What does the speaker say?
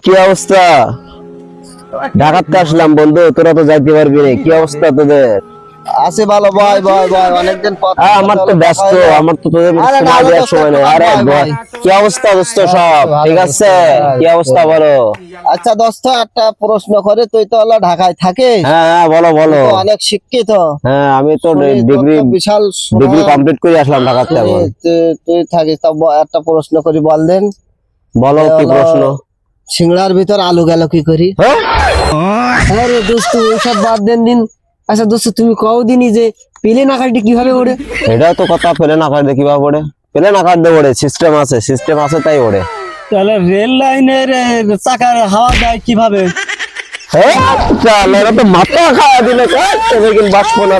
কি অবস্থা? ঢাকাতে আসলাম বন্ধু, তোরা তো যাইতে পারবি না। কি অবস্থা তোদের? আছে ভালো ভাই ভাই ভাই অনেকদিন পর আমার তো ব্যস্ত, আমার তো তোদের আরে না, সময় আমি তো দেওয়ার সময় নেই। থাকতে আরে পারবো ভাই। কি অবস্থা দোস্ত? সব ভালো ঠিক দোস্ত, আছে? ভাই। কি অবস্থা বলো? আচ্ছা দোস্ত, একটা প্রশ্ন করে, তুই তো হলো ঢাকায় থাকিস, হ্যাঁ হ্যাঁ, বলো তুই বলো। তো অনেক শিক্ষিত। হ্যাঁ, আমি তো শুনি তোর ডিগ্রি তো বিশাল ডিগ্রি সুনাম। কমপ্লিট করে আসলাম ঢাকাতে শুনি এখন। তুই থাকিস, তা একটা প্রশ্ন করি, বল দেন। বলো যে কি হলো, প্রশ্ন? সিংড়ার ভিতর আলু গেল কি করি? হ্যাঁ? আরে দোস্ত ওইসব বাদ দেন দিন। আচ্ছা দোস্ত, তুমি কও দিনই যে প্লেন আকারটি কিভাবে ওড়ে? এটাও তো কথা, পেলে না কাটলে কিভাবে ওড়ে? পেলে না কাটলে ওড়ে, সিস্টেম আছে, সিস্টেম আছে তাই ওড়ে। তাহলে রেল লাইনের চাকার হাওয়া দেয় কিভাবে? হ্যাঁ, চল, এরা তো মাথা খাওয়া দিলে, বাঁচবো না।